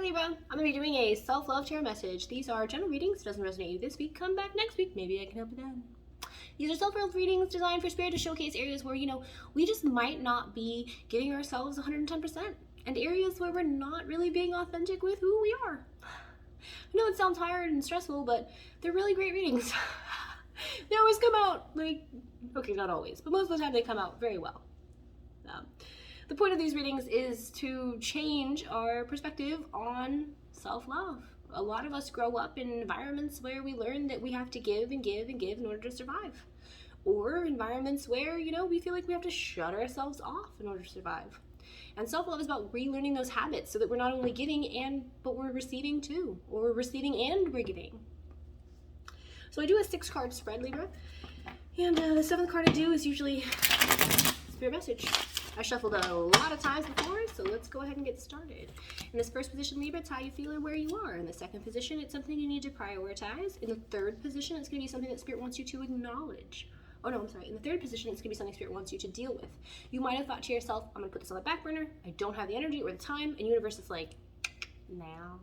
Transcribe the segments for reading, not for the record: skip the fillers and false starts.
Libra, I'm going to be doing a self-love tarot message. These are general readings. If it doesn't resonate with you this week, come back next week. Maybe I can help you then. These are self-love readings designed for spirit to showcase areas where, we just might not be giving ourselves 110%. And areas where we're not really being authentic with who we are. I know it sounds hard and stressful, but they're really great readings. They always come out, okay, not always, but most of the time they come out very well. The point of these readings is to change our perspective on self-love. A lot of us grow up in environments where we learn that we have to give and give and give in order to survive. Or environments where, we feel like we have to shut ourselves off in order to survive. And self-love is about relearning those habits so that we're not only giving but we're receiving too. Or we're receiving and we're giving. So I do a 6-card spread, Libra. And the 7th card I do is usually spirit message. I shuffled a lot of times before, so let's go ahead and get started. In this first position, Libra, it's how you feel and where you are. In the second position, it's something you need to prioritize. In the third position, it's going to be something that Spirit wants you to acknowledge. Oh no, I'm sorry. In the third position, it's going to be something Spirit wants you to deal with. You might have thought to yourself, I'm going to put this on the back burner. I don't have the energy or the time, and Universe is like, now.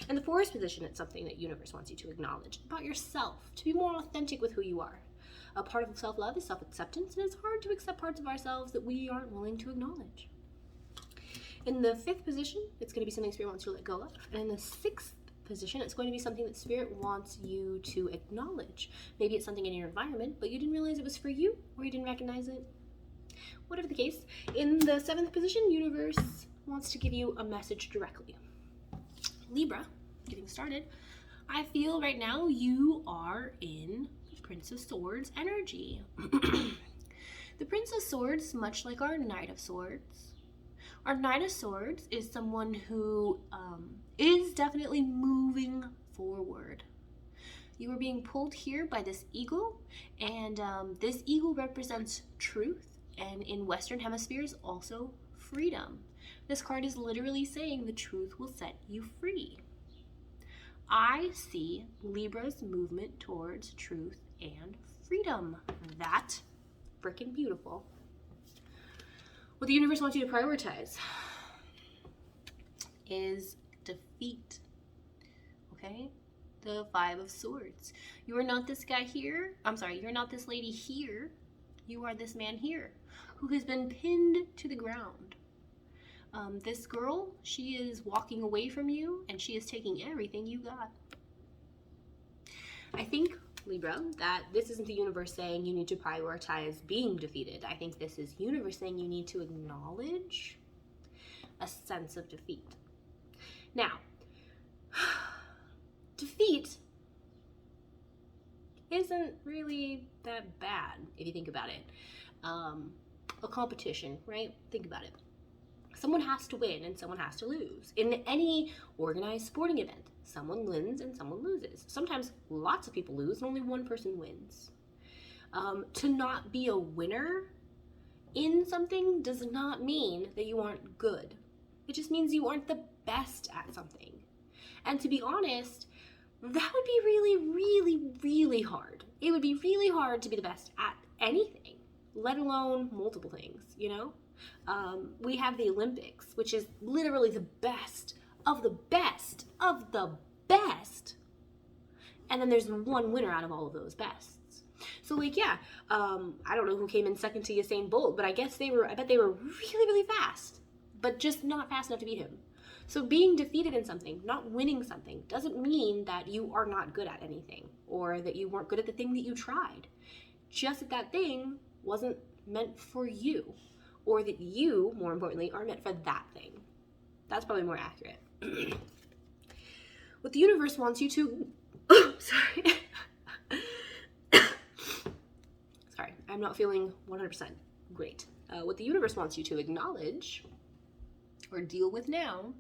In the fourth position, it's something that Universe wants you to acknowledge about yourself, to be more authentic with who you are. A part of self-love is self-acceptance, and it's hard to accept parts of ourselves that we aren't willing to acknowledge. In the 5th position, it's going to be something Spirit wants you to let go of. And in the 6th position, it's going to be something that Spirit wants you to acknowledge. Maybe it's something in your environment, but you didn't realize it was for you, or you didn't recognize it. Whatever the case, in the 7th position, Universe wants to give you a message directly. Libra, getting started, I feel right now you are in Prince of Swords energy. The Prince of Swords, much like our Knight of Swords. Our Knight of Swords is someone who is definitely moving forward. You are being pulled here by this eagle, and this eagle represents truth, and in Western hemispheres also freedom. This card is literally saying the truth will set you free. I see Libra's movement towards truth and freedom. That freaking beautiful. What the universe wants you to prioritize is defeat. Okay? The 5 of Swords. You are not this guy here. You're not this lady here. You are this man here who has been pinned to the ground. This girl, she is walking away from you and she is taking everything you got. I think, Libra, that this isn't the universe saying you need to prioritize being defeated. I think this is universe saying you need to acknowledge a sense of defeat. Now, defeat isn't really that bad if you think about it. A competition, right? Think about it. Someone has to win and someone has to lose. In any organized sporting event, someone wins and someone loses. Sometimes lots of people lose and only one person wins. To not be a winner in something does not mean that you aren't good. It just means you aren't the best at something. And to be honest, that would be really, really, really hard. It would be really hard to be the best at anything, let alone multiple things, We have the Olympics, which is literally the best of the best of the best. And then there's one winner out of all of those bests. So I don't know who came in second to Usain Bolt, but I bet they were really, really fast, but just not fast enough to beat him. So being defeated in something, not winning something, doesn't mean that you are not good at anything or that you weren't good at the thing that you tried. Just that thing wasn't meant for you, or that you, more importantly, are meant for that thing. That's probably more accurate. What the universe wants you to... sorry. Sorry, I'm not feeling 100% great. What the universe wants you to acknowledge or deal with now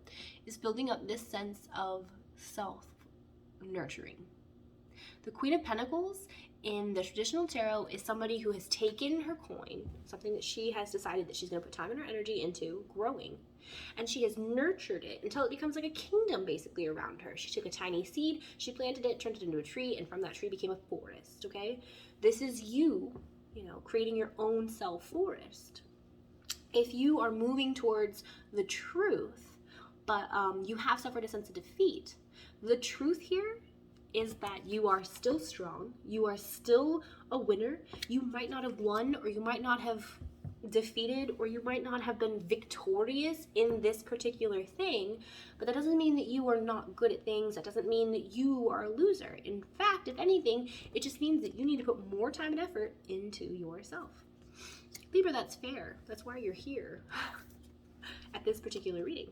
is building up this sense of self-nurturing. The Queen of Pentacles in the traditional tarot is somebody who has taken her coin, something that she has decided that she's going to put time and her energy into growing, and she has nurtured it until it becomes like a kingdom basically around her. She took a tiny seed, she planted it, turned it into a tree, and from that tree became a forest, okay? This is you, creating your own self-forest. If you are moving towards the truth, but you have suffered a sense of defeat. The truth here is that you are still strong. You are still a winner. You might not have won, or you might not have defeated, or you might not have been victorious in this particular thing, but that doesn't mean that you are not good at things. That doesn't mean that you are a loser. In fact, if anything, it just means that you need to put more time and effort into yourself. Libra, that's fair. That's why you're here at this particular reading.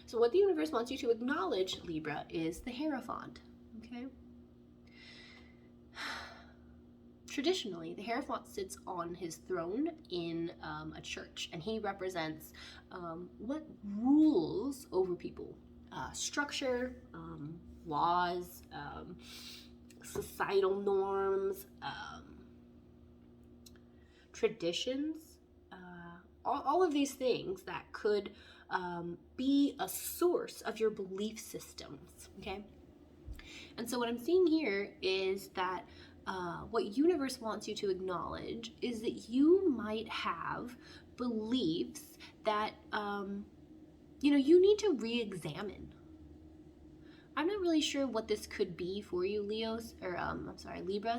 So what the universe wants you to acknowledge, Libra, is the Hereford, okay? Traditionally, the Hereford sits on his throne in a church, and he represents what rules over people, structure, laws, societal norms, traditions, all of these things that could be a source of your belief systems, okay? And so what I'm seeing here is that what universe wants you to acknowledge is that you might have beliefs that, you need to re-examine. I'm not really sure what this could be for you, Libra,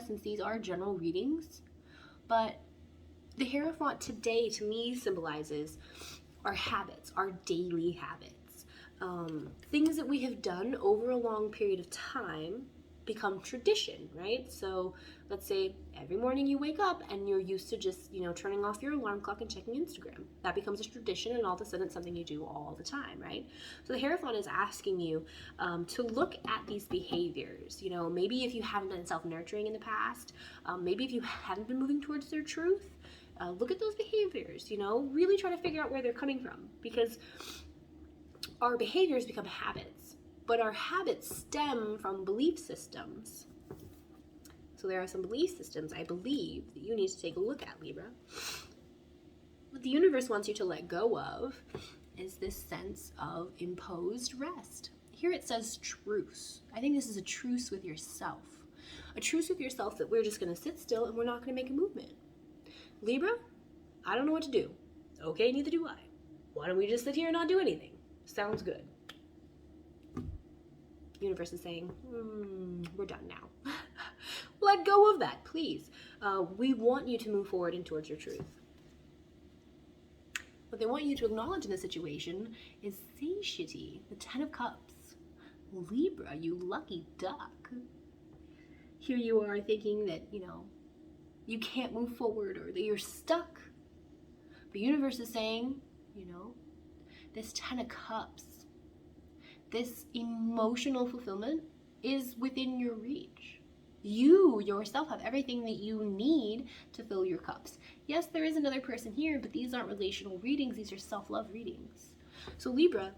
since these are general readings, but the Hierophant today to me symbolizes our habits, our daily habits. Things that we have done over a long period of time become tradition, right? So let's say every morning you wake up and you're used to just, turning off your alarm clock and checking Instagram. That becomes a tradition, and all of a sudden it's something you do all the time, right? So the Hierophant is asking you to look at these behaviors. Maybe if you haven't been self-nurturing in the past, maybe if you haven't been moving towards their truth, look at those behaviors, really try to figure out where they're coming from, because our behaviors become habits, but our habits stem from belief systems. So there are some belief systems, I believe, that you need to take a look at, Libra. What the universe wants you to let go of is this sense of imposed rest. Here it says truce. I think this is a truce with yourself. A truce with yourself that we're just going to sit still and we're not going to make a movement. Libra, I don't know what to do. Okay, neither do I. Why don't we just sit here and not do anything? Sounds good. Universe is saying, we're done now. Let go of that, please. We want you to move forward and towards your truth. What they want you to acknowledge in this situation is satiety, the 10 of Cups. Libra, you lucky duck. Here you are thinking that, you can't move forward or that you're stuck. The universe is saying, this 10 of Cups, this emotional fulfillment is within your reach. You yourself have everything that you need to fill your cups. Yes, there is another person here, but these aren't relational readings. These are self-love readings. So Libra,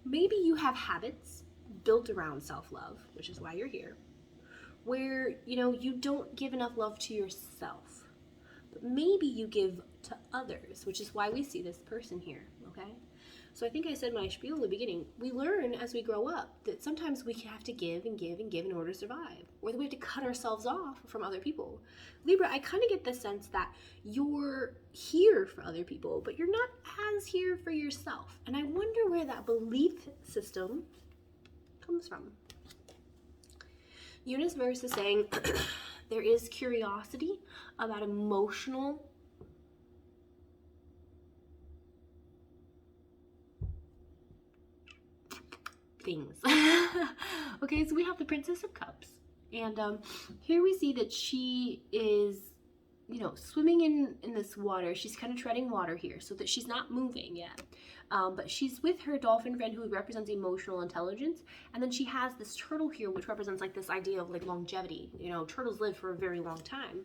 maybe you have habits built around self-love, which is why you're here, where, you don't give enough love to yourself, but maybe you give to others, which is why we see this person here, okay? So I think I said my spiel in the beginning, we learn as we grow up that sometimes we have to give and give and give in order to survive, or that we have to cut ourselves off from other people. Libra, I kind of get the sense that you're here for other people, but you're not as here for yourself. And I wonder where that belief system comes from. Universe is saying there is curiosity about emotional things. Okay, so we have the Princess of Cups, and here we see that she is, swimming in this water. She's kind of treading water here, so that she's not moving yet. But she's with her dolphin friend who represents emotional intelligence, and then she has this turtle here, which represents like this idea of like longevity. Turtles live for a very long time,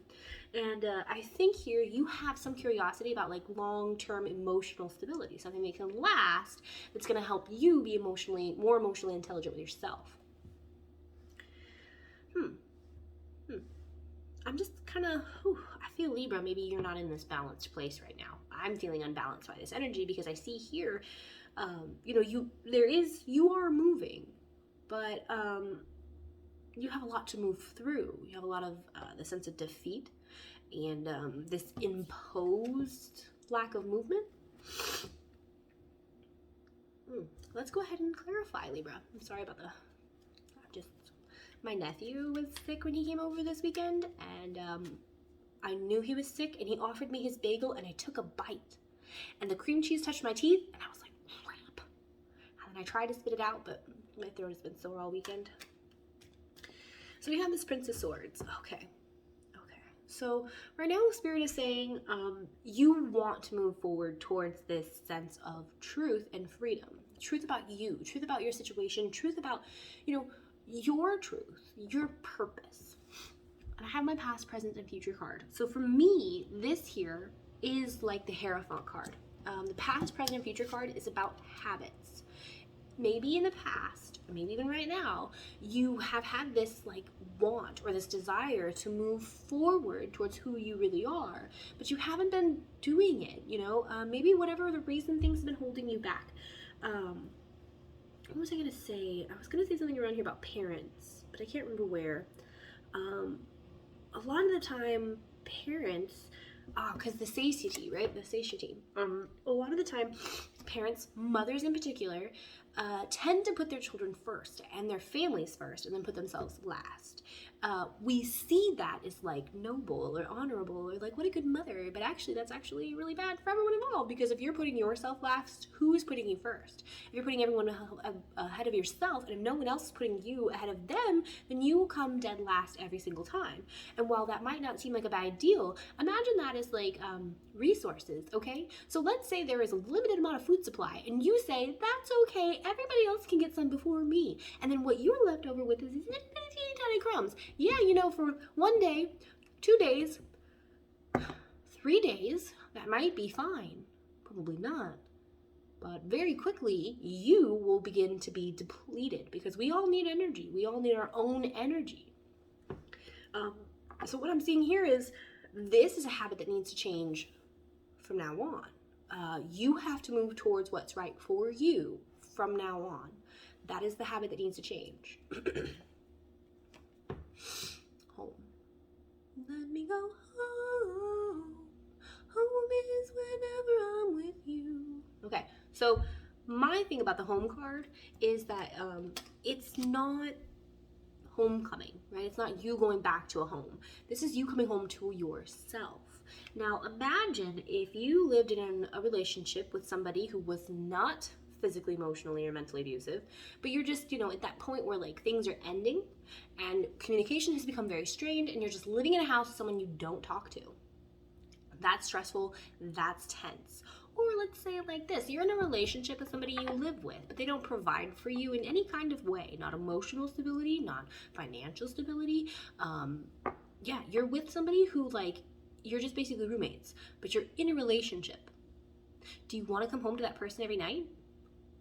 and I think here you have some curiosity about like long-term emotional stability, something that can last. That's going to help you be more emotionally intelligent with yourself. I'm just kind of, I feel Libra, maybe you're not in this balanced place right now. I'm feeling unbalanced by this energy because I see here, you are moving, but you have a lot to move through. You have a lot of the sense of defeat, and this imposed lack of movement. Let's go ahead and clarify, Libra. I'm sorry about my nephew was sick when he came over this weekend, and I knew he was sick, and he offered me his bagel, and I took a bite, and the cream cheese touched my teeth, and I was like, crap. And I tried to spit it out, but my throat has been sore all weekend. So we have this Prince of Swords. Okay. So right now, Spirit is saying you want to move forward towards this sense of truth and freedom. Truth about you, truth about your situation, truth about, your truth, your purpose. And I have my past, present, and future card. So for me, this here is like the Hereford card. The past, present, and future card is about habits. Maybe in the past, or maybe even right now, you have had this like want or this desire to move forward towards who you really are, but you haven't been doing it, maybe whatever the reason, things have been holding you back. What was I going to say? I was going to say something around here about parents, but I can't remember where. A lot of the time, parents, because the satiety, right? The satiety. A lot of the time, parents, mothers in particular, tend to put their children first and their families first and then put themselves last. We see that as like noble or honorable or like what a good mother, but actually that's actually really bad for everyone involved, because if you're putting yourself last, who is putting you first? If you're putting everyone ahead of yourself, and if no one else is putting you ahead of them, then you will come dead last every single time. And while that might not seem like a bad deal, imagine that as like resources, okay? So let's say there is a limited amount of food supply and you say, that's okay, everybody else can get some before me. And then what you're left over with is these little teeny tiny crumbs. Yeah, for 1 day, 2 days, 3 days, that might be fine. Probably not. But very quickly, you will begin to be depleted, because we all need energy. We all need our own energy. So what I'm seeing here is this is a habit that needs to change from now on. You have to move towards what's right for you from now on. That is the habit that needs to change. Home. Let me go home. Home is whenever I'm with you. Okay, so my thing about the home card is that it's not homecoming, right? It's not you going back to a home. This is you coming home to yourself. Now, imagine if you lived in a relationship with somebody who was not physically, emotionally, or mentally abusive, but you're just, at that point where like things are ending and communication has become very strained and you're just living in a house with someone you don't talk to. That's stressful, that's tense. Or let's say it like this, you're in a relationship with somebody you live with, but they don't provide for you in any kind of way, not emotional stability, not financial stability. You're with somebody who like, you're just basically roommates, but you're in a relationship. Do you want to come home to that person every night?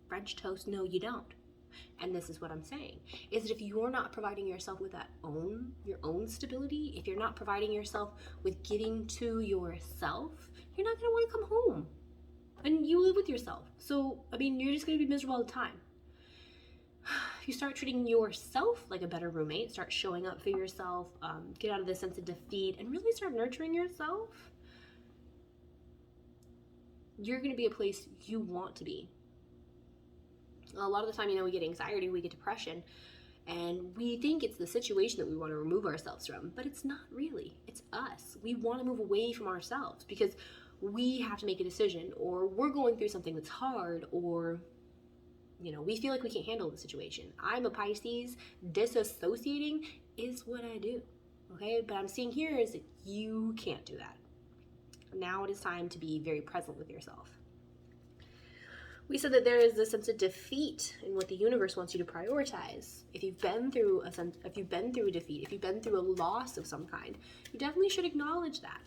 French toast, no, you don't. And this is what I'm saying, is that if you're not providing yourself with your own stability, if you're not providing yourself with giving to yourself, you're not going to want to come home. And you live with yourself. So, you're just going to be miserable all the time. If you start treating yourself like a better roommate, start showing up for yourself, get out of this sense of defeat, and really start nurturing yourself, you're going to be a place you want to be. A lot of the time, we get anxiety, we get depression, and we think it's the situation that we want to remove ourselves from, but it's not really. It's us. We want to move away from ourselves because we have to make a decision, or we're going through something that's hard, or, we feel like we can't handle the situation. I'm a Pisces. Disassociating is what I do, okay? But I'm seeing here is that you can't do that. Now it is time to be very present with yourself. We said that there is a sense of defeat in what the universe wants you to prioritize. If you've been through a defeat, if you've been through a loss of some kind, you definitely should acknowledge that.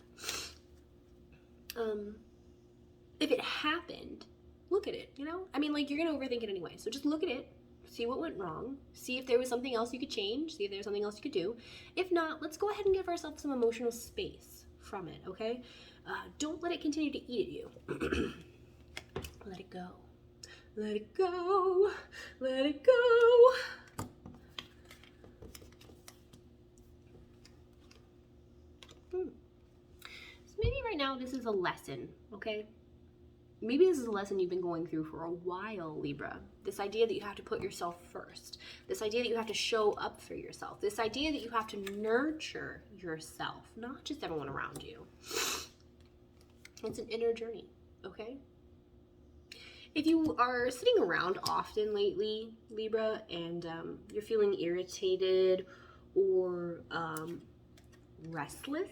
If it happened, look at it, you're going to overthink it anyway. So just look at it, see what went wrong, see if there was something else you could change, see if there's something else you could do. If not, let's go ahead and give ourselves some emotional space from it, okay? Don't let it continue to eat at you. Let it go. Let it go. Let it go. right now, this is a lesson, okay? Maybe this is a lesson you've been going through for a while, Libra. This idea that you have to put yourself first. This idea that you have to show up for yourself. This idea that you have to nurture yourself, not just everyone around you. It's an inner journey, okay? If you are sitting around often lately, Libra, and you're feeling irritated or restless,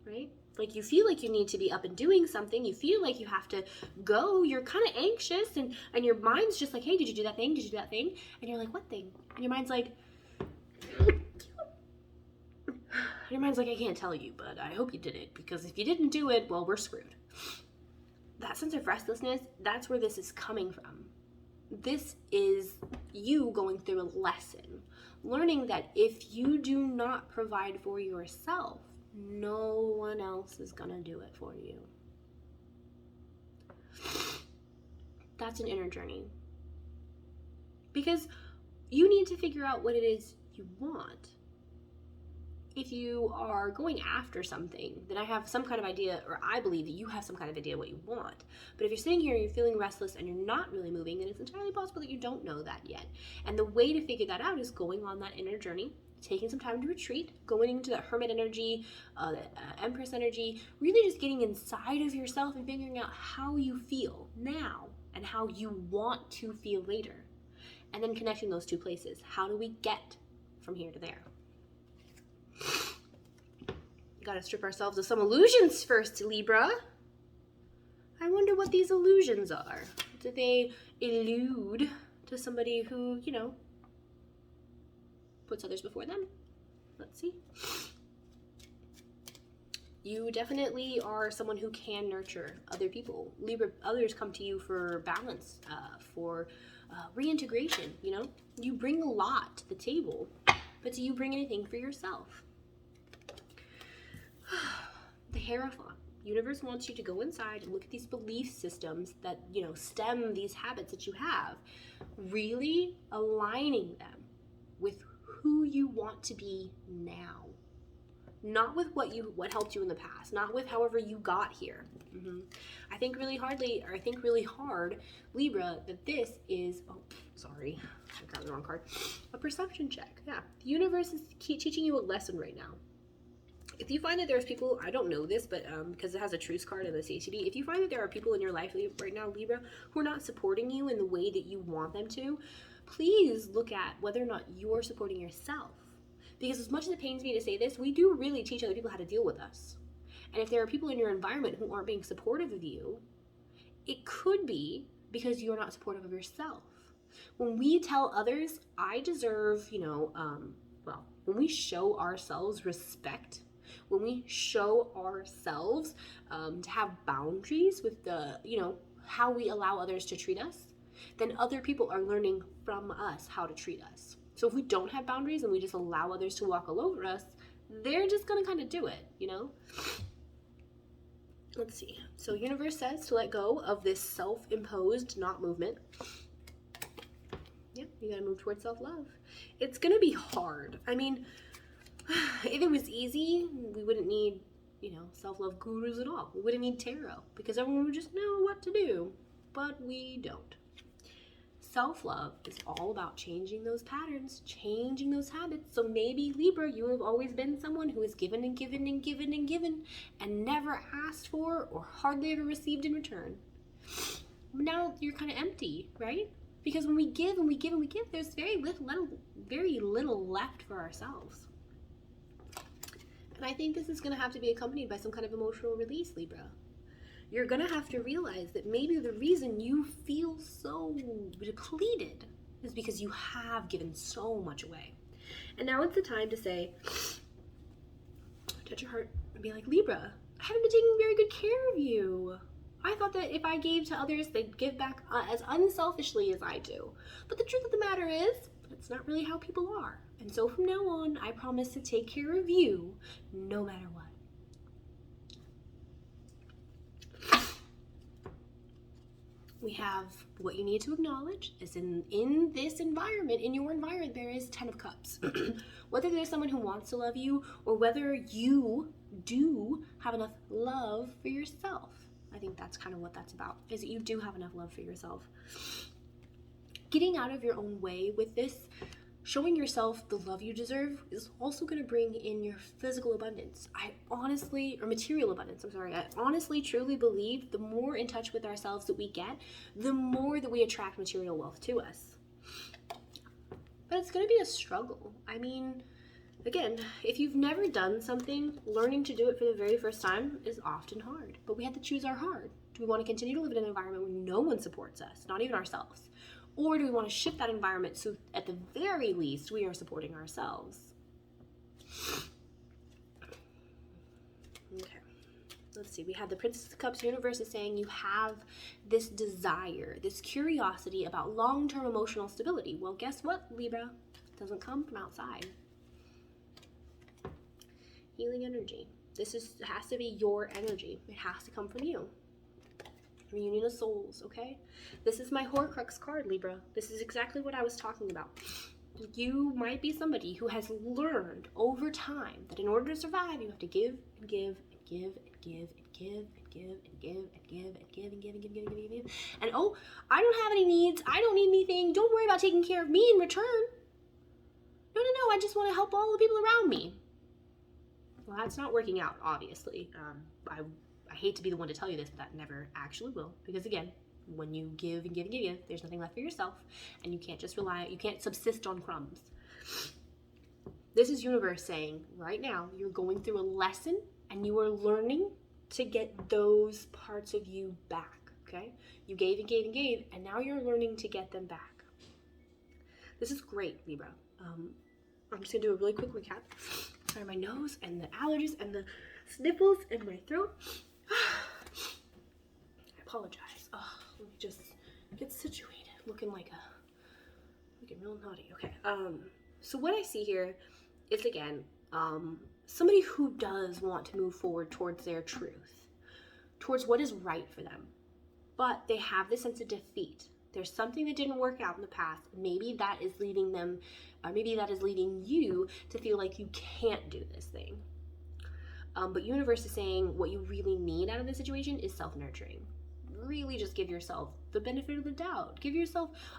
right? Like you feel like you need to be up and doing something. You feel like you have to go. You're kind of anxious and your mind's just like, hey, did you do that thing? Did you do that thing? And you're like, what thing? And your mind's like, I can't tell you, but I hope you did it, because if you didn't do it, well, we're screwed. That sense of restlessness, that's where this is coming from. This is you going through a lesson, learning that if you do not provide for yourself, no one else is gonna do it for you. That's an inner journey. Because you need to figure out what it is you want. If you are going after something, then I have some kind of idea, or I believe that you have some kind of idea what you want. But if you're sitting here and you're feeling restless and you're not really moving, then it's entirely possible that you don't know that yet. And the way to figure that out is going on that inner journey, taking some time to retreat, going into that hermit energy, empress energy, really just getting inside of yourself and figuring out how you feel now and how you want to feel later. And then connecting those two places. How do we get from here to there? Gotta strip ourselves of some illusions first, Libra. I wonder what these illusions are. Do they allude to somebody who, you know, puts others before them? Let's see. You definitely are someone who can nurture other people. Libra, others come to you for balance, for reintegration, you know? You bring a lot to the table, but do you bring anything for yourself? The Hereford. Universe wants you to go inside and look at these belief systems that, you know, stem these habits that you have, really aligning them with who you want to be now. Not with what helped you in the past, not with however you got here. I think really hard, Libra, that this is, oh, sorry, I got the wrong card. A perception check. Yeah, the universe is teaching you a lesson right now. If you find that there's people, I don't know this, but because it has a truce card in the CCD, if you find that there are people in your life right now, Libra, who are not supporting you in the way that you want them to, please look at whether or not you're supporting yourself. Because as much as it pains me to say this, we do really teach other people how to deal with us. And if there are people in your environment who aren't being supportive of you, it could be because you're not supportive of yourself. When we tell others, I deserve, you know, when we show ourselves respect, when we show ourselves to have boundaries with the, you know, how we allow others to treat us, then other people are learning from us how to treat us. So if we don't have boundaries and we just allow others to walk all over us, they're just gonna kind of do it, you know? Let's see. So universe says to let go of this self-imposed not movement. Yep, you gotta move towards self-love. It's gonna be hard. I mean, if it was easy, we wouldn't need, you know, self-love gurus at all. We wouldn't need tarot because everyone would just know what to do, but we don't. Self-love is all about changing those patterns, changing those habits. So maybe, Libra, you have always been someone who has given and given and given and given and never asked for or hardly ever received in return. Now you're kind of empty, right? Because when we give and we give and we give, there's very little left for ourselves. And I think this is going to have to be accompanied by some kind of emotional release, Libra. You're going to have to realize that maybe the reason you feel so depleted is because you have given so much away. And now it's the time to say, touch your heart and be like, Libra, I haven't been taking very good care of you. I thought that if I gave to others, they'd give back as unselfishly as I do. But the truth of the matter is, that's not really how people are. And so from now on, I promise to take care of you no matter what. We have what you need to acknowledge is in this environment, in your environment, there is 10 of Cups. Whether there's someone who wants to love you or whether you do have enough love for yourself. I think that's kind of what that's about, is that you do have enough love for yourself. Getting out of your own way with this, showing yourself the love you deserve, is also going to bring in your physical abundance. Material abundance, I'm sorry. I honestly, truly believe the more in touch with ourselves that we get, the more that we attract material wealth to us. But it's going to be a struggle. I mean, again, if you've never done something, learning to do it for the very first time is often hard. But we have to choose our hard. Do we want to continue to live in an environment where no one supports us, not even ourselves? Or do we want to shift that environment so at the very least we are supporting ourselves? Okay, let's see. We have the Princess of Cups. Universe is saying you have this desire, this curiosity about long-term emotional stability. Well, guess what, Libra? It doesn't come from outside. Healing energy. This has to be your energy. It has to come from you. Reunion of souls, okay? This is my Horcrux card, Libra. This is exactly what I was talking about. You might be somebody who has learned over time that in order to survive, you have to give and give and give and give and give and give and give and give and give and give and give and give and give. And oh, I don't have any needs. I don't need anything. Don't worry about taking care of me in return. No, I just want to help all the people around me. Well, that's not working out, obviously. I hate to be the one to tell you this, but that never actually will. Because again, when you give and give and give, there's nothing left for yourself. And you can't just you can't subsist on crumbs. This is universe saying, right now, you're going through a lesson and you are learning to get those parts of you back, okay? You gave and gave and gave, and now you're learning to get them back. This is great, Libra. I'm just gonna do a really quick recap. Sorry, my nose and the allergies and the sniffles in my throat. I apologize. Oh, let me just get situated. Looking real naughty. Okay. So what I see here is, again, somebody who does want to move forward towards their truth, towards what is right for them, but they have this sense of defeat. There's something that didn't work out in the past. Maybe that is leading them, or maybe that is leading you to feel like you can't do this thing. But universe is saying what you really need out of this situation is self-nurturing. Really just give yourself the benefit of the doubt.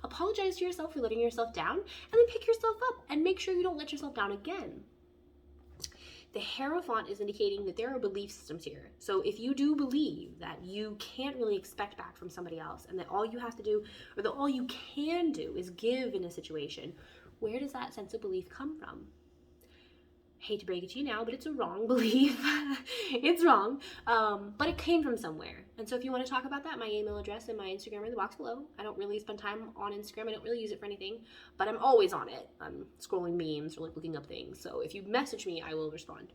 Apologize to yourself for letting yourself down, and then pick yourself up and make sure you don't let yourself down again. The Hereford is indicating that there are belief systems here. So if you do believe that you can't really expect back from somebody else, and that all you have to do, or that all you can do is give in a situation, where does that sense of belief come from? Hate to break it to you now, but it's a wrong belief. It's wrong, but it came from somewhere. And so if you want to talk about that, my email address and my Instagram are in the box below. I don't really spend time on Instagram. I don't really use it for anything, but I'm always on it. I'm scrolling memes or like looking up things. So if you message me, I will respond.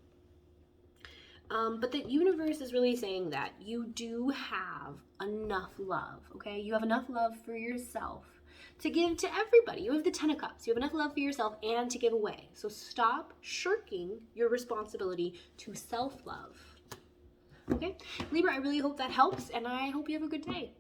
But the universe is really saying that you do have enough love, okay? You have enough love for yourself to give to everybody. You have the 10 of Cups. You have enough love for yourself and to give away. So stop shirking your responsibility to self-love. Okay? Libra, I really hope that helps, and I hope you have a good day.